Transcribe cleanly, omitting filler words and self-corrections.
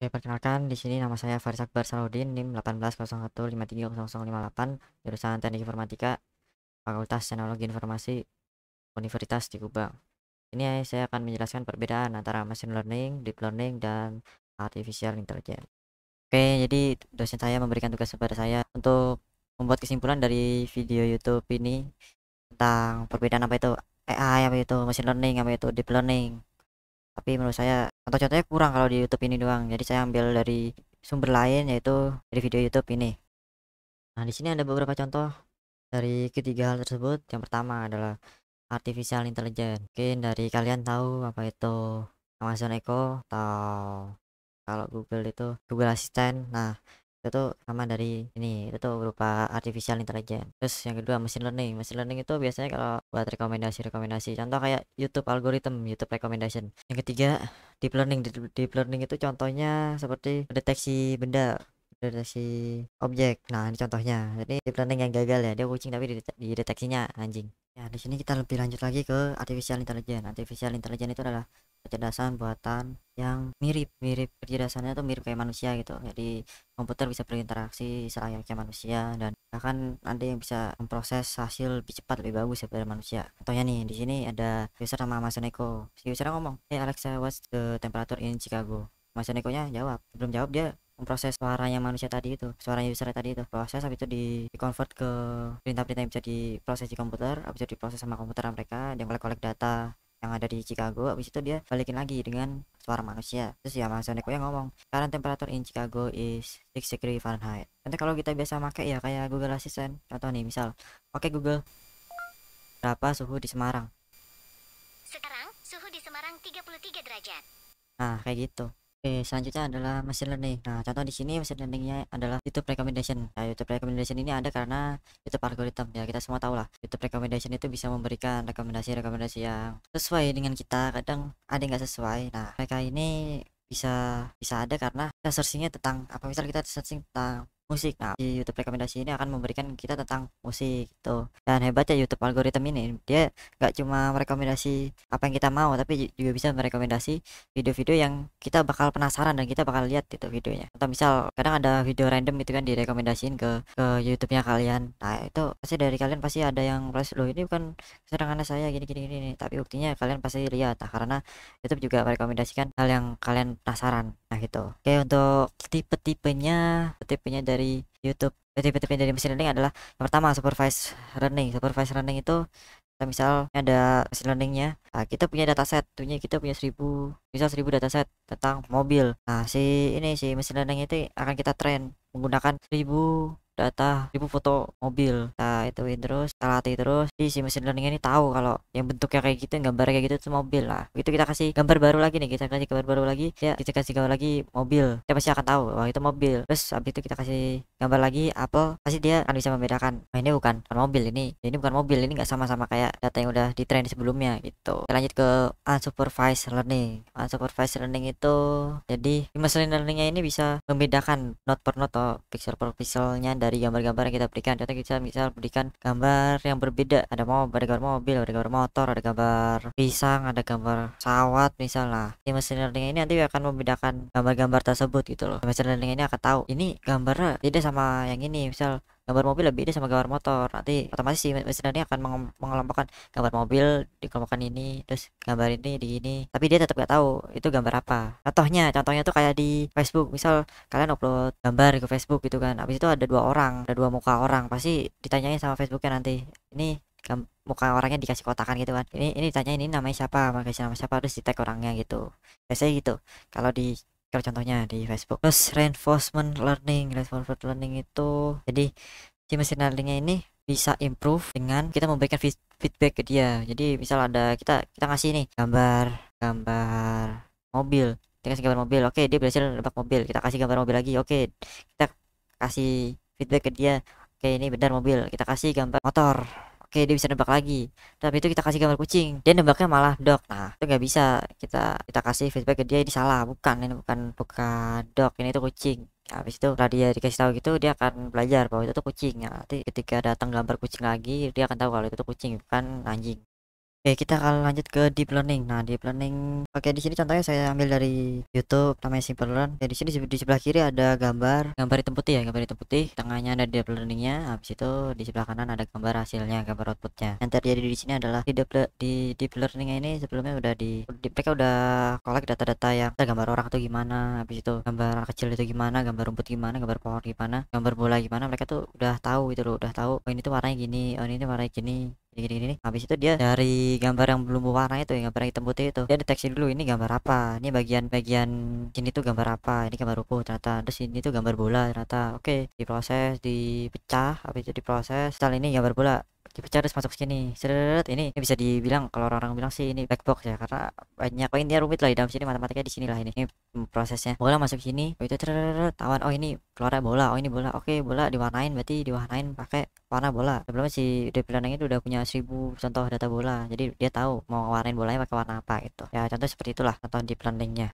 Oke, perkenalkan di sini nama saya Faris Akbar Salahuddin, NIM 1801530058, jurusan Teknik Informatika, Fakultas Teknologi Informasi, Universitas di Kubang. Ini saya akan menjelaskan perbedaan antara machine learning, deep learning, dan artificial intelligence. Oke, jadi dosen saya memberikan tugas kepada saya untuk membuat kesimpulan dari video YouTube ini tentang perbedaan apa itu AI, apa itu machine learning, apa itu deep learning. Tapi menurut saya contoh-contohnya kurang kalau di YouTube ini doang. Jadi saya ambil dari sumber lain, yaitu dari video YouTube ini. Nah, di sini ada beberapa contoh dari ketiga hal tersebut. Yang pertama adalah artificial intelligence. Mungkin dari kalian tahu apa itu Amazon Echo atau kalau Google itu Google Assistant. Nah, itu tuh sama dari ini, itu tuh berupa artificial intelligence. Terus yang kedua machine learning itu biasanya kalau buat rekomendasi contoh kayak YouTube algorithm, YouTube recommendation. Yang ketiga deep learning itu contohnya seperti deteksi benda, deteksi objek. Nah, ini contohnya. Jadi deep learning yang gagal ya, dia kucing tapi dideteksinya anjing. Ya, di sini kita lebih lanjut lagi ke artificial intelligence. Artificial intelligence itu adalah kecerdasan buatan yang mirip kecerdasannya tuh mirip kayak manusia gitu. Jadi komputer bisa berinteraksi selayaknya manusia, dan bahkan ada yang bisa memproses hasil lebih cepat, lebih bagus daripada manusia. Contohnya nih, di sini ada user nama Amazon Echo. Si user ngomong, "Hey Alexa, what's the temperature in Chicago?" Amazon Echo-nya jawab. Sebelum jawab dia memproses suaranya manusia tadi itu, suaranya user tadi itu, proses habis itu di convert ke perintah-perintah yang bisa diproses di komputer, habis itu diproses sama komputer mereka, dia kolek-kolek data yang ada di Chicago, habis itu dia balikin lagi dengan suara manusia. Terus ya Amazon Echo yang ngomong, current temperature in Chicago is 6 degree Fahrenheit. Nanti kalau kita biasa pakai ya kayak Google Assistant, contoh nih misal pakai Google, berapa suhu di Semarang. Sekarang suhu di Semarang 33 derajat. Nah, kayak gitu. Oke, selanjutnya adalah machine learning. Nah, contoh di sini machine learningnya adalah YouTube recommendation. Nah, YouTube recommendation ini ada karena YouTube algorithm. Ya, kita semua tahu lah. YouTube recommendation itu bisa memberikan rekomendasi-rekomendasi yang sesuai dengan kita. Kadang ada yang nggak sesuai. Nah, mereka ini bisa bisa ada karena kita searchingnya tentang apa, misal kita searching tentang musik. Nah, di YouTube rekomendasi ini akan memberikan kita tentang musik gitu. Dan hebatnya YouTube algorithm ini, dia nggak cuma merekomendasi apa yang kita mau, tapi juga bisa merekomendasi video-video yang kita bakal penasaran dan kita bakal lihat itu videonya. Atau misal kadang ada video random itu kan direkomendasiin ke YouTube-nya kalian. Nah, itu pasti dari kalian pasti ada yang plus, loh ini bukan kesenangannya saya gini gini gini. Tapi buktinya kalian pasti lihat. Nah, karena YouTube juga merekomendasikan hal yang kalian penasaran. Nah, gitu. Oke, untuk tipenya dari YouTube, tipe-tipe dari machine learning adalah yang pertama supervised learning. Supervised learning itu misal ada machine learningnya, nah, kita punya dataset, kita punya 1000 dataset tentang mobil. Nah, si machine learning itu akan kita train menggunakan 1000 foto mobil. Nah, ituin terus, kita latih terus. Jadi si machine learning ini tahu kalau yang bentuknya kayak gitu, gambarnya kayak gitu itu mobil. Lah begitu kita kasih gambar baru lagi nih, kita kasih gambar baru lagi, ya kita kasih gambar lagi mobil, dia pasti akan tahu wah itu mobil. Terus habis itu kita kasih gambar lagi apel, pasti dia akan bisa membedakan, nah, ini bukan mobil, ini bukan mobil, ini nggak sama kayak data yang udah di train sebelumnya gitu. Kita lanjut ke unsupervised learning. Unsupervised learning itu jadi machine learningnya ini bisa membedakan node per node atau pixel per pixelnya dari gambar-gambar yang kita berikan. Contoh kita misal berikan gambar yang berbeda, ada gambar mobil, ada gambar motor, ada gambar pisang, ada gambar pesawat misalnya. Di machine learning ini nanti akan membedakan gambar-gambar tersebut gitu loh. Machine learning ini akan tahu ini gambarnya beda sama yang ini, misal gambar mobil lebih beda sama gambar motor. Nanti otomatis si machine learning akan mengelompokkan gambar mobil dikelompokkan ini, terus gambar ini di ini, tapi dia tetap gak tahu itu gambar apa. Contohnya tuh kayak di Facebook, misal kalian upload gambar ke Facebook gitu kan, habis itu ada dua muka orang, pasti ditanyain sama Facebooknya nanti, ini muka orangnya dikasih kotakan gitu kan, ini ditanyain ini namanya siapa, makanya nama siapa, terus di tag orangnya gitu. Biasanya gitu kalau contohnya di Facebook. Terus reinforcement learning itu jadi si machine learningnya ini bisa improve dengan kita memberikan feedback ke dia. Jadi misal ada kita ngasih nih gambar gambar mobil, kita kasih gambar mobil, oke dia berhasil nebak mobil, kita kasih gambar mobil lagi, oke kita kasih feedback ke dia, oke ini benar mobil, kita kasih gambar motor, oke dia bisa nebak lagi. Tapi itu kita kasih gambar kucing, dia nebaknya malah dog. Nah, itu nggak bisa, kita kasih feedback ke dia, ini salah, ini bukan dog, ini itu kucing. Nah, habis itu setelah dia dikasih tahu gitu, dia akan belajar bahwa itu tuh kucing. Nah, nanti ketika datang gambar kucing lagi, dia akan tahu kalau itu tuh kucing bukan anjing. Oke, kita akan lanjut ke deep learning. Nah, deep learning, oke, di sini contohnya saya ambil dari YouTube, namanya Simple Learn. Ya, di sini di sebelah kiri ada gambar hitam putih ya, gambar hitam putih. Tengahnya ada deep learningnya. Habis itu di sebelah kanan ada gambar hasilnya, gambar outputnya. Yang terjadi di sini adalah di deep learning ini sebelumnya udah mereka udah collect data-data yang gambar orang tuh gimana, habis itu gambar anak kecil itu gimana, gambar rumput gimana, gambar pohon gimana, gambar bola gimana. Mereka tuh udah tahu itu loh, udah tahu. Oh, ini tuh warnanya gini, oh ini tuh warnanya gini. Gini. Habis itu dia dari gambar yang belum berwarna itu, yang gambar hitam putih itu, dia deteksi dulu ini gambar apa, ini bagian sini tuh gambar apa, ini gambar rumput ternyata, terus ini tuh gambar bola ternyata. Oke, diproses, dipecah, habis itu diproses, setelah ini gambar bola dipecah terus masuk sini, seret. Ini bisa dibilang, kalau orang-orang bilang sih ini black box ya, karena banyak intinya rumit lah di dalam sini, matematika di sini lah. Ini prosesnya, bola masuk sini, itu tawan, oh ini keluar bola, oh ini bola, oke, bola diwarnain, berarti diwarnain pakai warna bola. Sebelumnya si deep learning itu udah punya 1000 contoh data bola, jadi dia tahu mau warnain bolanya pakai warna apa gitu ya. Contoh seperti itulah contoh deep learningnya.